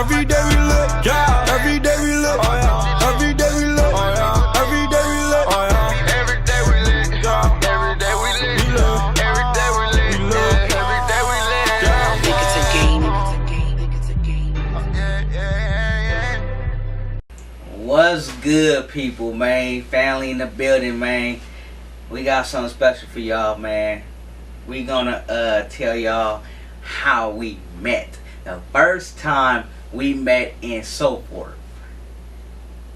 Every day we lit, yeah. Every day we lit, oh yeah. Every day we lit, oh yeah. Every day we lit, oh yeah. Every day we lit, yeah. Every day we lit, every day we lit, every day we lit, yeah. Think it's a game. What's good, people, man? Family in the building, man. We got something special for y'all, man. We gonna tell y'all how we met. The first time we met and so forth.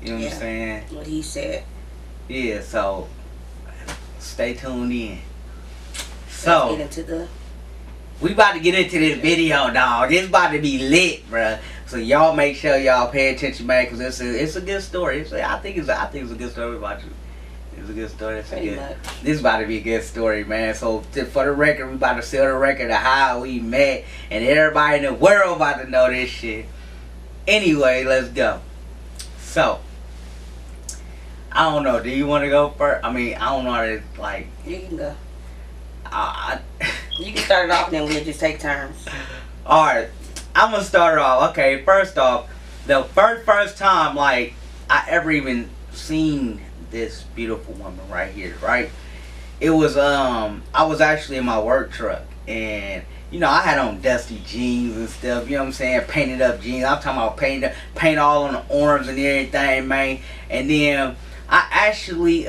You know what I'm saying? What he said. Yeah, so stay tuned in. So Let's get into the... we about to get into this video, dog. It's about to be lit, bruh. So y'all make sure y'all pay attention, man, because it's a good story. I think it's a good story about you. It's a good story. This is about to be a good story, man. So for the record, we about to sell the record of how we met, and everybody in the world about to know this shit. Anyway, let's go. So I don't know. Do you want to go first? I mean, I don't know how to, like. You can go. You can start it off, and then we'll just take turns. All right. I'm gonna start off. Okay, first off, the first time like I ever even seen this beautiful woman right here, right? It was I was actually in my work truck, and you know I had on dusty jeans and stuff. You know what I'm saying? Painted up jeans. I'm talking about paint all on the arms and everything, man. And then I actually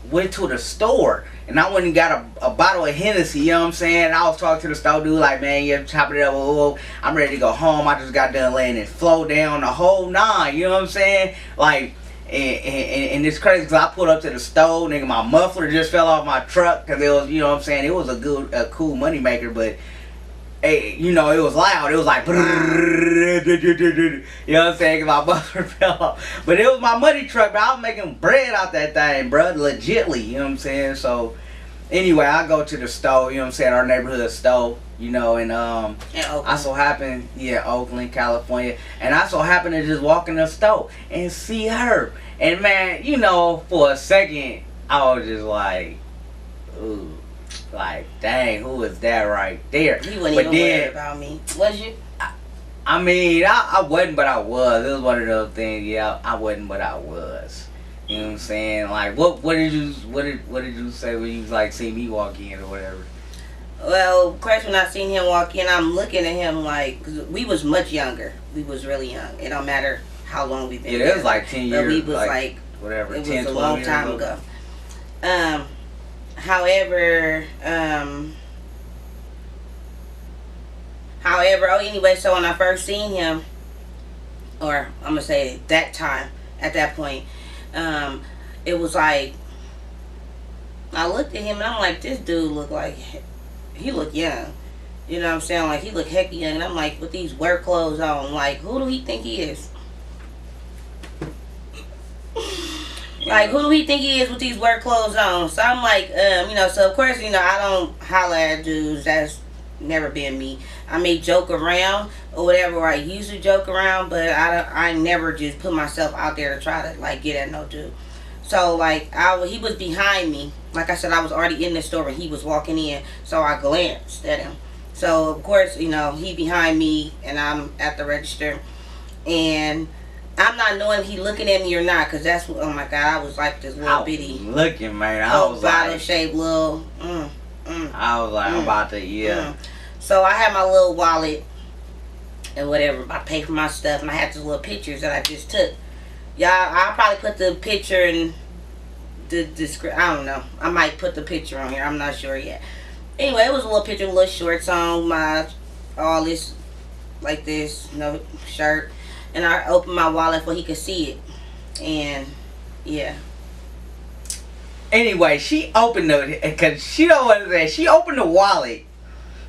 went to the store. And I went and got a bottle of Hennessy, you know what I'm saying? And I was talking to the store dude like, man, yeah, chop it up. Oh, I'm ready to go home. I just got done laying it flow down the whole nine, you know what I'm saying? Like, and it's crazy because I pulled up to the store, nigga, my muffler just fell off my truck because it was, you know what I'm saying? It was a cool money maker, but, hey, you know, it was loud. It was like, you know what I'm saying? Cause my muffler fell off. But it was my money truck, but I was making bread out that thing, bro, legitly, you know what I'm saying? So, anyway, I go to the store, you know what I'm saying, our neighborhood store, you know, and I so happened, Oakland, California, and I so happened to just walk in the store and see her. And man, you know, for a second, I was just like, ooh. Like, dang, who is that right there? You wasn't even worried about me, was you? I mean, I wasn't, but I was. It was one of those things. Yeah, I wasn't, but I was. You know what I'm saying? Like, what did you say when you like see me walk in or whatever? Well, of course, when I seen him walk in, I'm looking at him like, cause we was much younger. We was really young. It don't matter how long we've been. Yeah, it was like 10 years. But we was like whatever. It 10, was a long time ago. However, anyway, so when I first seen him, or I'm gonna say that time, at that point, it was like, I looked at him and I'm like, this dude look like, he look young. You know what I'm saying? Like, he look hecky young. And I'm like, with these work clothes on, like, who do he think he is? Like, who do he think he is with these work clothes on? So I'm like, you know, so of course, you know, I don't holler at dudes. That's never been me. I may joke around or whatever, or I used to joke around, but I never just put myself out there to try to, like, get at no dude. So, like, he was behind me. Like I said, I was already in the store and he was walking in, so I glanced at him. So, of course, you know, he behind me and I'm at the register. And I'm not knowing if he looking at me or not, because that's what, oh my God, I was like this little bitty. Looking, man. I was bottle like, shaped little. I was like, I'm about to, So I had my little wallet and whatever. I paid for my stuff, and I had these little pictures that I just took. Y'all, I'll probably put the picture in the description. I don't know. I might put the picture on here. I'm not sure yet. Anyway, it was a little picture, little shorts on, all this, like this, no shirt. And I opened my wallet so he could see it. And, yeah. Anyway, she opened because she don't want to say, she opened the wallet.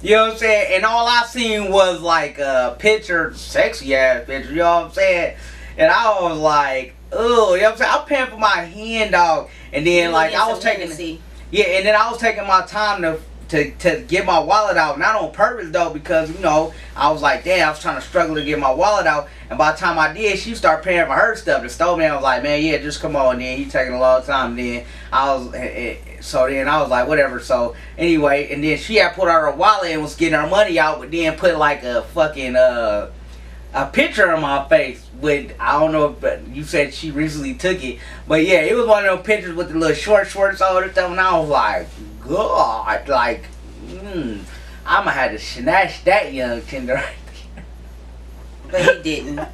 You know what I'm saying? And all I seen was like a picture, sexy ass picture, you know what I'm saying? And I was like, oh, you know what I'm saying? I'm paying for my hand, dog. And then like I was taking, and then I was taking my time to get my wallet out, not on purpose though, because you know I was like, damn, I was trying to struggle to get my wallet out, and by the time I did, she started paying for her stuff. The store man was like, man, yeah, just come on. And then he taking a long time. Then I was, then I was like, whatever. So anyway, and then she had put out her wallet and was getting her money out, but then put like a fucking a picture of my face with, I don't know if you said she recently took it, but yeah, it was one of those pictures with the little shorts all the stuff, and I was like, God, like, I'ma have to snatch that young tender right there. But he didn't.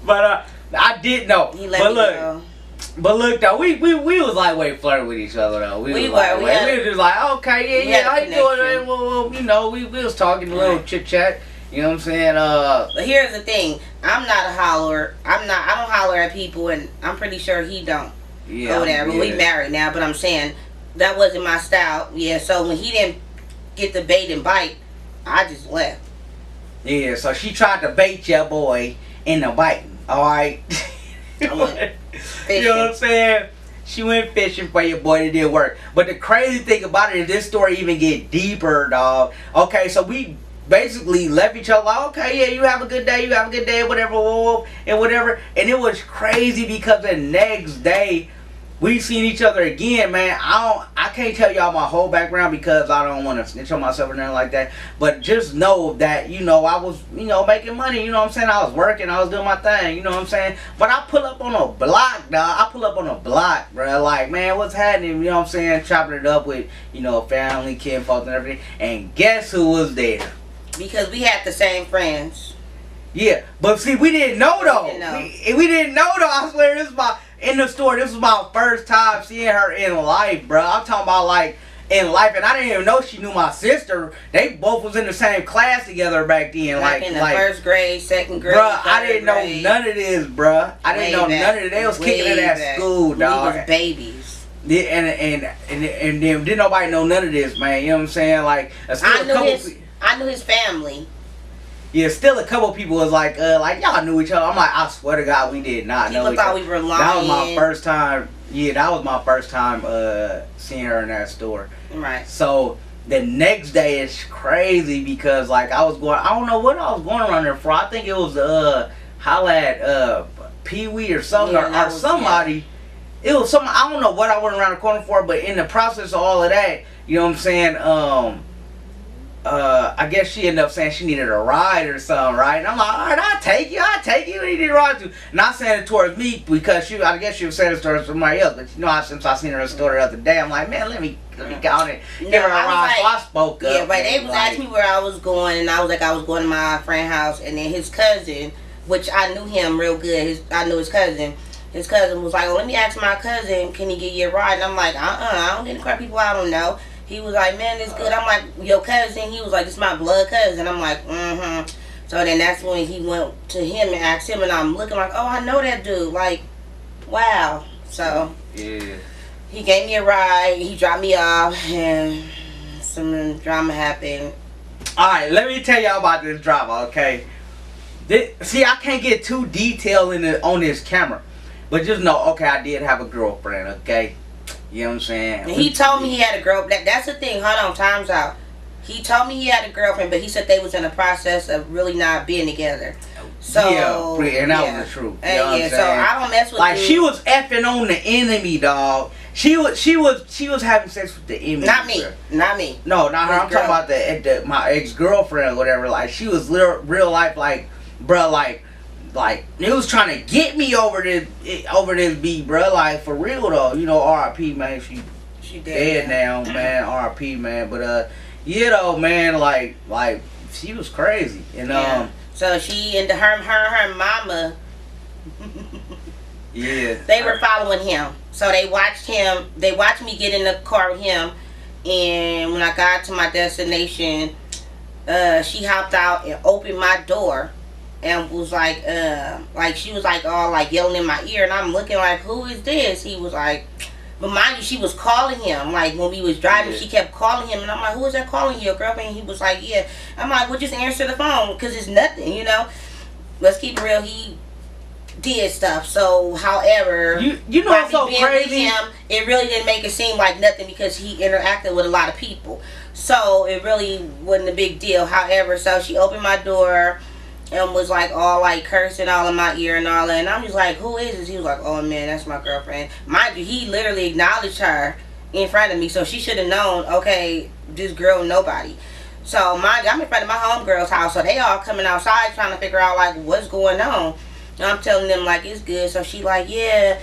But I did know. He let me go. But look though, we was like way flirting with each other though. We were just like, okay, yeah, how you doing? Well, you know, we was talking a little chit chat. You know what I'm saying? But here's the thing: I'm not a hollerer. I don't holler at people, and I'm pretty sure he don't. Yeah. Or whatever. Yeah. We married now, but I'm saying that wasn't my style. Yeah. So when he didn't get the bait and bite, I just left. Yeah. So she tried to bait your boy into biting. All right. I went fishing. You know what I'm saying? She went fishing for your boy. It didn't work. But the crazy thing about it is this story even get deeper, dog. Okay, so we basically left each other like, okay, yeah, you have a good day, whatever, and whatever. And it was crazy because the next day we seen each other again, man. I can't tell y'all my whole background because I don't want to snitch on myself or nothing like that. But just know that, you know, I was, you know, making money, you know what I'm saying? I was working, I was doing my thing, you know what I'm saying? But I pull up on a block, dog. I pull up on a block, bro. Like, man, what's happening? You know what I'm saying? Chopping it up with, you know, family, kinfolk and everything. And guess who was there? Because we had the same friends. Yeah, but see, we didn't know though. We didn't know though. I swear, this was my first time seeing her in life, bro. I'm talking about like in life, and I didn't even know she knew my sister. They both was in the same class together back then, like in the first grade, second grade. Bro, I didn't know none of this, bro. I didn't know none of it. They was kicking it at school, dog. We was babies. Yeah, and then didn't nobody know none of this, man. You know what I'm saying? Like, I knew his family. Yeah, still a couple people was like y'all knew each other. I'm like, I swear to God, we did not know each other. People thought we were lying. That was my first time. Yeah, that was my first time seeing her in that store. Right. So the next day is crazy because like I don't know what I was going around there for. I think it was holla at Pee Wee or something or somebody. Yeah. It was something, I don't know what I went around the corner for, but in the process of all of that, you know what I'm saying? I guess she ended up saying she needed a ride or something, right? And I'm like, alright, I'll take you. You need a ride to. Not saying it towards me because I guess she was saying it towards somebody else. But you know, since I seen her in the store the other day, I'm like, man, let me go on and give her a ride. So I spoke up. Yeah, but they was asking me where I was going, and I was like, I was going to my friend's house, and then his cousin, which I knew him real good. I knew his cousin. His cousin was like, well, let me ask my cousin, can he get you a ride? And I'm like, I don't get any crap people I don't know. He was like, man, it's good. I'm like, your cousin? He was like, it's my blood cousin. I'm like, So then that's when he went to him and asked him, and I'm looking like, oh, I know that dude. Like, wow. So yeah, he gave me a ride. He dropped me off, and some drama happened. All right, let me tell y'all about this drama, okay? See, I can't get too detailed on this camera, but just know, okay, I did have a girlfriend, okay? You know what I'm saying? And he told me he had a girlfriend. That's the thing. Hold on, time's out. He told me he had a girlfriend, but he said they was in the process of really not being together. So yeah, and that was the truth. You know what I'm saying? So I don't mess with like she was effing on the enemy, dog. She was having sex with the enemy. Not me. Not me. No, not her. I'm talking about my ex-girlfriend or whatever. Like she was real life, like, bruh, like it was trying to get me over this beat, bro. Like for real though, you know, R.I.P. man. She dead now, man. R.I.P. man. But yeah though, man. Like she was crazy, and So she and her mama. Yeah. They were following him, so they watched him. They watched me get in the car with him, and when I got to my destination, she hopped out and opened my door. And was like she was like all like yelling in my ear, and I'm looking like, who is this? He was like, but mind you, she was calling him. Like when we was driving, she kept calling him, and I'm like, who is that calling you, your girlfriend? And he was like, yeah. I'm like, well, just answer the phone, because it's nothing, you know. Let's keep it real. He did stuff. So, however, you know what's so crazy? Him, it really didn't make it seem like nothing because he interacted with a lot of people. So it really wasn't a big deal. However, so she opened my door and was like all like cursing all in my ear and all that, and I'm just like, who is this? He was like, oh man, that's my girlfriend. Mind you, he literally acknowledged her in front of me, so she should have known, okay, this girl nobody. So I'm in front of my homegirl's house, so they all coming outside trying to figure out like what's going on. And I'm telling them like it's good. So she like, yeah,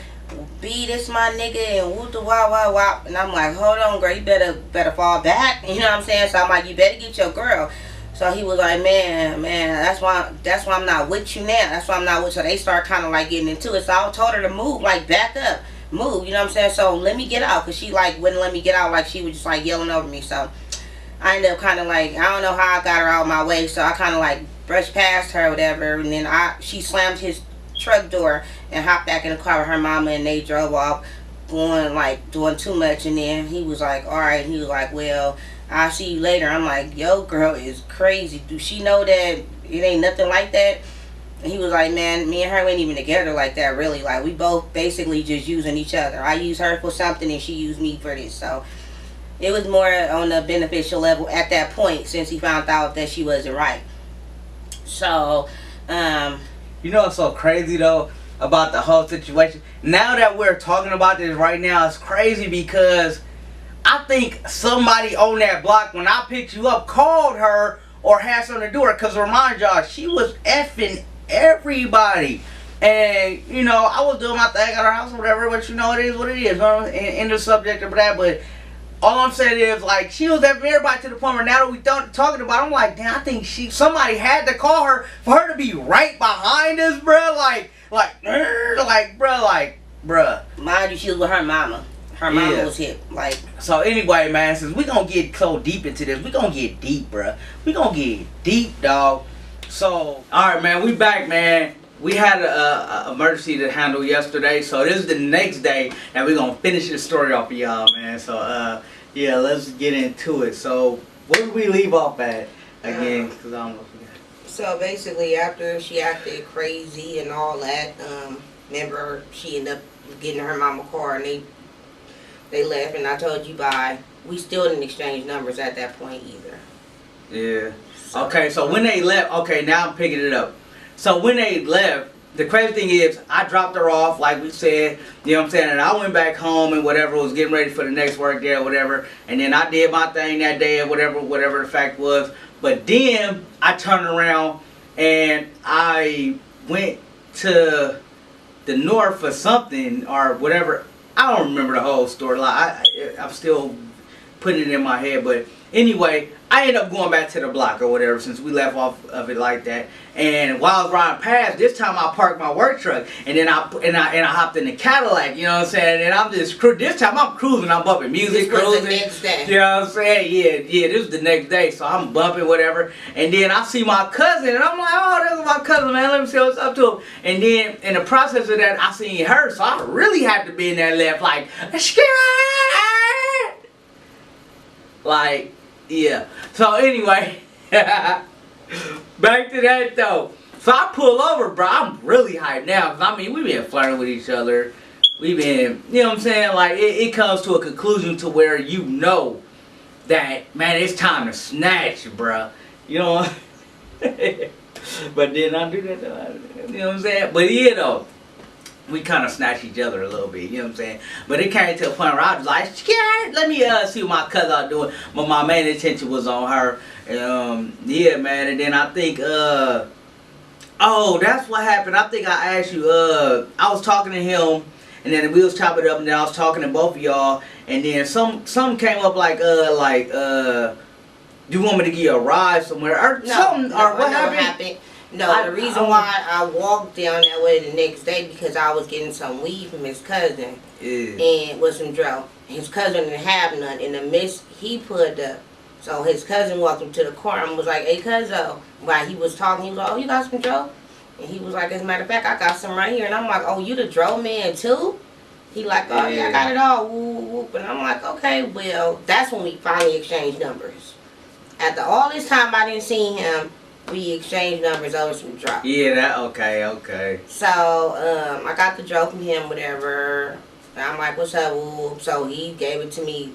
B, this my nigga, and whoop the wah wah wah. And I'm like, hold on, girl, you better fall back. You know what I'm saying? So I'm like, you better get your girl. So he was like, man, that's why I'm not with you now. That's why I'm not with. So they start kind of like getting into it. So I told her to move, like back up, move. You know what I'm saying? So let me get out, cause she like wouldn't let me get out. Like she was just like yelling over me. So I ended up kind of like, I don't know how I got her out of my way. So I kind of like brushed past her or whatever, and then she slammed his truck door and hopped back in the car with her mama, and they drove off, doing too much. And then he was like, all right. He was like, well, I'll see you later. I'm like, yo, girl is crazy. Do she know that it ain't nothing like that? And he was like, man, me and her ain't even together like that, really. Like, we both basically just using each other. I use her for something and she used me for this. So it was more on the beneficial level at that point, since he found out that she wasn't right. So you know what's so crazy though about the whole situation? Now that we're talking about this right now, it's crazy because I think somebody on that block, when I picked you up, called her or had something to do with her. Because remind y'all, she was effing everybody. And, you know, I was doing my thing at her house or whatever, but you know, it is what it is. In the subject of that. But all I'm saying is, like, she was effing everybody to the point where now that we talking about it, I'm like, damn, I think somebody had to call her for her to be right behind us, bruh. Bruh. mind you, she was with her mama. Her mama was hip. Like, so anyway, man, since we gonna get so deep into this, we gonna get deep, bruh. We gonna get deep, dog. So, alright, man, we back, man. We had a emergency to handle yesterday, so this is the next day that we gonna finish the story off for y'all, man. So, yeah, let's get into it. So, where did we leave off at again? Because I don't know if we got it. So basically, after she acted crazy and all that, remember, she ended up getting her mama car, and they left, and I told you bye. We still didn't exchange numbers at that point either. Yeah. Okay, so when they left, okay, now I'm picking it up. So when they left, the crazy thing is, I dropped her off, like we said, you know what I'm saying, and I went back home and whatever, was getting ready for the next work day or whatever, and then I did my thing that day or whatever the fact was. But then I turned around and I went to the north for something or whatever. I don't remember the whole story. Like I'm still putting it in my head, but anyway, I ended up going back to the block or whatever since we left off of it like that. And while I was riding past, this time I parked my work truck and then I hopped in the Cadillac. You know what I'm saying? And I'm just this time I'm cruising. I'm bumping music, cruising. The next day. You know what I'm saying? Yeah. This is the next day, so I'm bumping whatever. And then I see my cousin, and I'm like, oh, there's my cousin, man. Let me see what's up to him. And then in the process of that, I seen her, so I really had to be in that left, like, scared. Like, yeah. So anyway, back to that though. So I pull over, bro. I'm really hyped now. 'Cause I mean, we've been flirting with each other. We've been, you know what I'm saying? Like, it comes to a conclusion to where you know that, man, it's time to snatch, bro. You know? But then I do that though. You know what I'm saying? But yeah, though. We kind of snatched each other a little bit, you know what I'm saying? But it came to a point where I was like, scared. Let me see what my cousin was doing. But my main attention was on her. Yeah, man. And then I think, oh, that's what happened. I think I asked you, I was talking to him, and then we was chopping it up, and then I was talking to both of y'all, and then some came up like, do you want me to give you a ride somewhere? Or something, or what happened? No, the reason why I walked down that way the next day because I was getting some weed from his cousin and with some dro. His cousin didn't have none. In the midst, he pulled up. So his cousin walked him to the car and was like, hey, cuzzo. While he was talking, he was like, oh, you got some dro? And he was like, as a matter of fact, I got some right here. And I'm like, oh, you the dro man too? He like, oh, yeah, I got it all. Whoop, whoop. And I'm like, okay, well, that's when we finally exchanged numbers. After all this time I didn't see him, we exchanged numbers over some drop. Yeah, okay. So, I got the drop from him, whatever. And I'm like, what's up, whoop? So he gave it to me,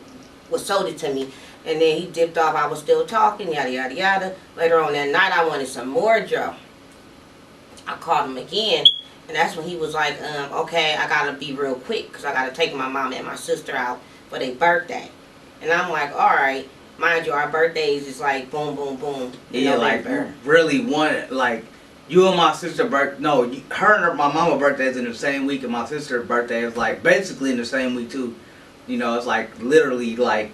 sold it to me. And then he dipped off. I was still talking, yada, yada, yada. Later on that night, I wanted some more drop. I called him again. And that's when he was like, okay, I got to be real quick because I got to take my mom and my sister out for their birthday. And I'm like, all right. mind you, our birthdays is like boom, boom, boom. In Yeah, like November. really one like you and my sister her and my mama birthdays in the same week, and my sister's birthday is like basically in the same week too. You know, it's like literally like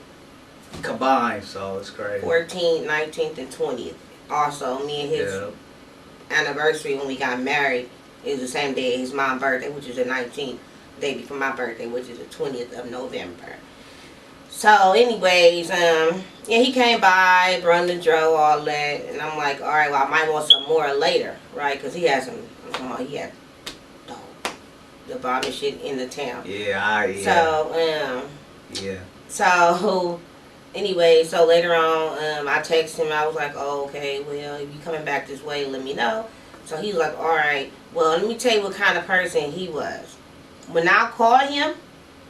combined, so it's crazy. 14th, 19th, and 20th. Also, me and his anniversary when we got married is the same day as his mom's birthday, which is the 19th, day before my birthday, which is the 20th of November. So, anyways, yeah, he came by, run the dro, all that, and I'm like, all right, well, I might want some more later, right? Because he had he had the bomb shit in the town. Yeah, So, yeah. So, anyway, so later on, I texted him. I was like, oh, okay, well, if you coming back this way, let me know. So he was like, all right, well, let me tell you what kind of person he was. When I called him,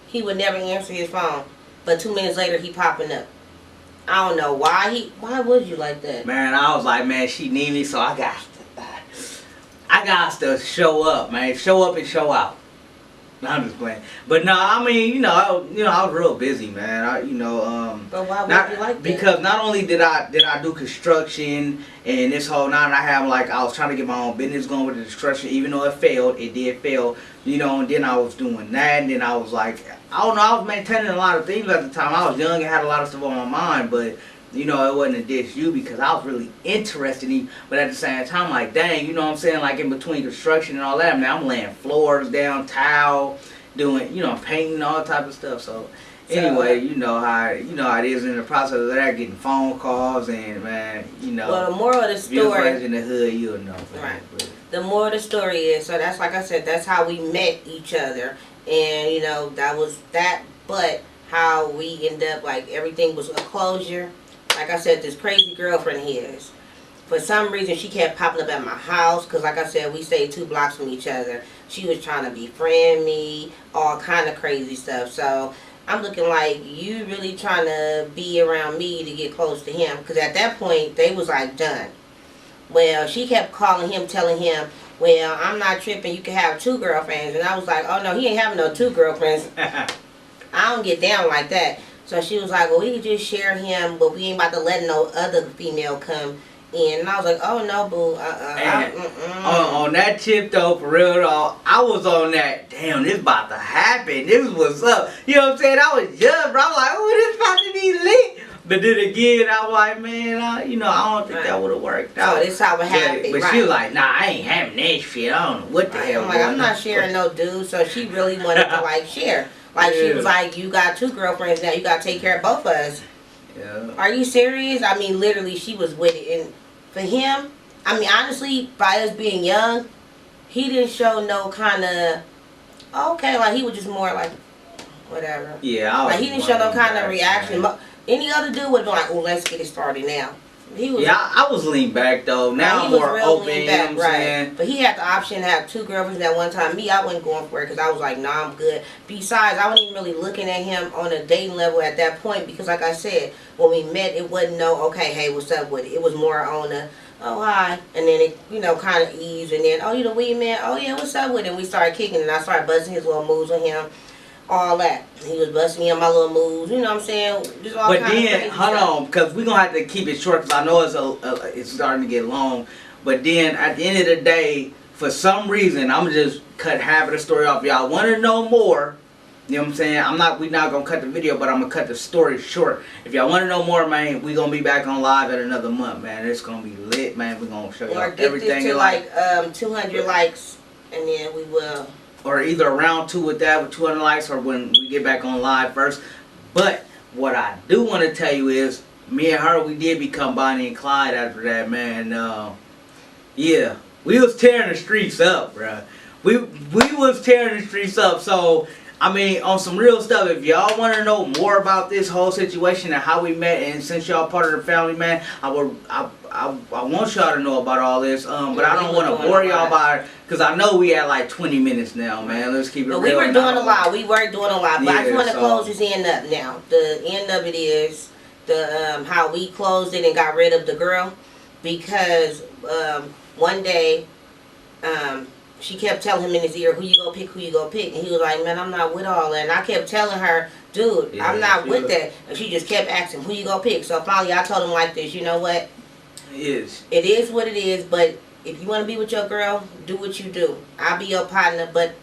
he would never answer his phone. But 2 minutes later, he popping up. I don't know why was you like that? Man, I was like, man, she need me, so I got to show up, man. Show up and show out. I'm just playing, but no, I mean, you know, I was real busy, man. But why would you like that? Because not only did I do construction and this whole night, I was trying to get my own business going with the construction, even though it did fail, you know. And then I was doing that, and then I was like, I don't know, I was maintaining a lot of things at the time. I was young and had a lot of stuff on my mind, but you know, it wasn't a diss you because I was really interested in you. But at the same time, like, dang, you know what I'm saying? Like, in between construction and all that, man, I'm laying floors down, tile, doing, you know, painting, all type of stuff. So, anyway, you know how it is in the process of that, getting phone calls and, man, you know. Well, the moral of the if you're story. in the hood, you'll know. Right. The moral of the story is, so that's like I said, that's how we met each other. And, you know, that was that. But how we end up, like, everything was a closure. Like I said, this crazy girlfriend of his, for some reason, she kept popping up at my house. Because, like I said, we stayed 2 blocks from each other. She was trying to befriend me, all kind of crazy stuff. So, I'm looking like, you really trying to be around me to get close to him. Because at that point, they was, like, done. Well, she kept calling him, telling him, well, I'm not tripping. You can have 2 girlfriends. And I was like, oh, no, he ain't having no 2 girlfriends. I don't get down like that. So she was like, well, we could just share him, but we ain't about to let no other female come in. And I was like, oh, no, boo. On that tip, though, for real, though, I was on that, damn, this about to happen. This was up. You know what I'm saying? I was young, bro. I was like, oh, this about to be lit. But then again, I was like, man, you know, I don't think that would have worked out. So this how it happened. But she was like, nah, I ain't having that shit. I don't know what the hell. I'm like, I'm not sharing no dude. So she really wanted to, like, share. Like, she was like, you got 2 girlfriends now. You got to take care of both of us. Yeah. Are you serious? I mean, literally, she was with it. And for him, I mean, honestly, by us being young, he didn't show no kind of, okay, like, he was just more like, whatever. Yeah. Like, he didn't show no kind of reaction. Man. Any other dude would have been like, oh, let's get it started now. He was, yeah, I was leaned back though. Now I'm more open, you know what I'm saying? But he had the option to have 2 girlfriends at one time. Me, I wasn't going for it because I was like, nah, I'm good. Besides, I wasn't even really looking at him on a dating level at that point because, like I said, when we met, it wasn't no, okay, hey, what's up with it? It was more on a, oh, hi. And then it, you know, kind of eased. And then, oh, you the weed man? Oh, yeah, what's up with it? And we started kicking and I started busting his little moves with him. All that. He was busting me on my little moves. You know what I'm saying? Just all but kind then, of crazy hold stuff. on, because we're going to have to keep it short because I know it's starting to get long. But then, at the end of the day, for some reason, I'm going to just cut half of the story off. Y'all want to know more, you know what I'm saying? We're not going to cut the video, but I'm going to cut the story short. If y'all want to know more, man, we're going to be back on live in another month, man. It's going to be lit, man. We're going to show y'all everything. Or get this to, like, 200 likes, and then we will... Or either round 2 with that with 200 likes or when we get back on live first. But what I do want to tell you is me and her, we did become Bonnie and Clyde after that, man. Yeah, we was tearing the streets up, bruh. We was tearing the streets up. So, I mean, on some real stuff, if y'all want to know more about this whole situation and how we met, and since y'all part of the family, man, I want y'all to know about all this. But I don't want to bore y'all about it because I know we at like 20 minutes now, man. Let's keep it real. We were doing a lot. We were doing a lot. But I just want to close this end up now. The end of it is the how we closed it and got rid of the girl because one day she kept telling him in his ear, who you go pick, and he was like, man, I'm not with all that. And I kept telling her dude, Yeah, I'm not she with was- that. And she just kept asking, who you gonna pick? So finally I told him like this, you know what? It It is what it is, but if you want to be with your girl, do what you do. I'll be your partner, but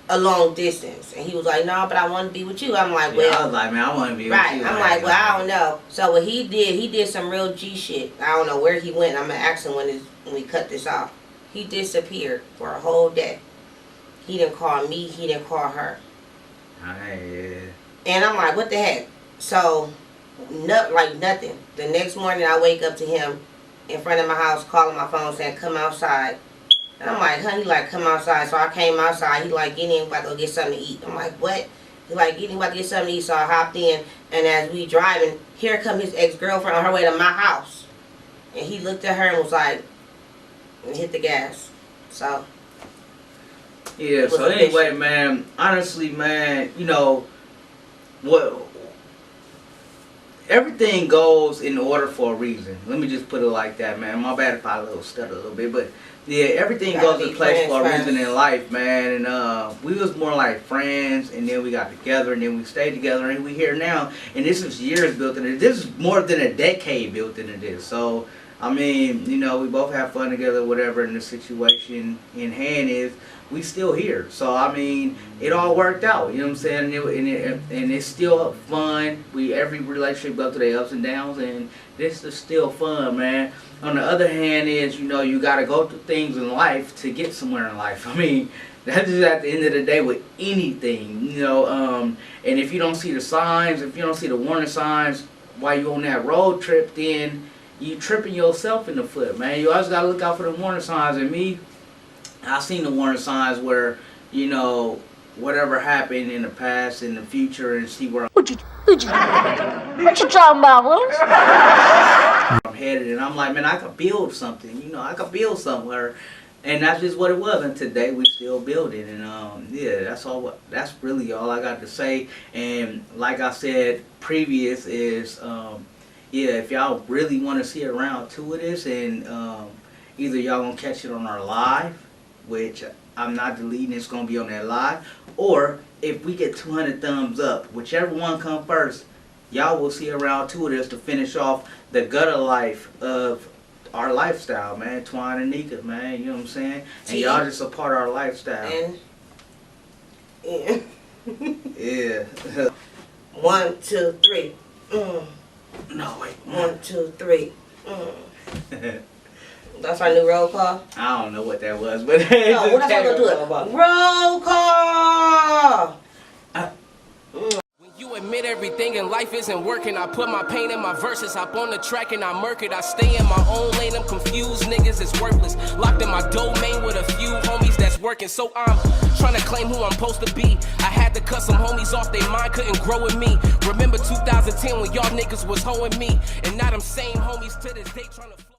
a long distance. And he was like, no, but I want to be with you. I'm like, I well, was like, man, I want to be right. with you. I'm like, well, I don't know. So what he did some real G shit. I don't know where he went. I'm going to ask him when we cut this off. He disappeared for a whole day. He didn't call me. He didn't call her. And I'm like, what the heck? So, like nothing. The next morning I wake up to him in front of my house calling my phone saying, come outside. And I'm like, honey, like, come outside. So I came outside. He like, get in, about to go get something to eat. I'm like, what? He like, get in, about to get something to eat. So I hopped in, and as we driving, here come his ex-girlfriend on her way to my house. And he looked at her and was like, and hit the gas. So. Yeah, so anyway, man, honestly, man, you know, everything goes in order for a reason. Let me just put it like that, man. My bad if I stutter a little bit, but yeah, everything goes in place for a reason in life, man. And we was more like friends, and then we got together, and then we stayed together, and we here now. And this is years built into this. Is more than a decade built into this. So I mean, you know, we both have fun together, whatever. And the situation in hand is, we still here. So I mean, it all worked out. You know what I'm saying? And it's still fun. Every relationship goes through their ups and downs, and this is still fun, man. On the other hand, is, you know, you got to go through things in life to get somewhere in life. I mean, that's just at the end of the day with anything, you know. And if you don't see the signs, if you don't see the warning signs while you're on that road trip, then you tripping yourself in the foot, man. You always got to look out for the warning signs. And me, I seen the warning signs where, you know, whatever happened in the past, in the future, and see where What you talking about, Willis? I'm headed. And I'm like, man, I could build something. You know, I could build somewhere. And that's just what it was. And today we still building. And yeah, that's all. That's really all I got to say. And like I said previous is, yeah, if y'all really want to see around two of this, and either y'all gonna catch it on our live, which I'm not deleting, it's gonna be on that live, or if we get 200 thumbs up, whichever one come first, y'all will see around two of this to finish off the gutter life of our lifestyle, man. TWAN&NIKA, man, you know what I'm saying? And y'all just a part of our lifestyle. And yeah. 1, 2, 3. No, wait. 1, 2, 3. That's our new roll call. I don't know what that was, but No, what else I gonna do it? Roll call. When you admit everything in life isn't working, I put my pain in my verses, hop on the track and I murk it. I stay in my own lane, I'm confused, niggas is worthless. Locked in my domain with a few homies that's working, so I'm trying to claim who I'm supposed to be. I had to cut some homies off, they mind couldn't grow with me. Remember 2010 when y'all niggas was hoeing me, and now them same homies to this day trying to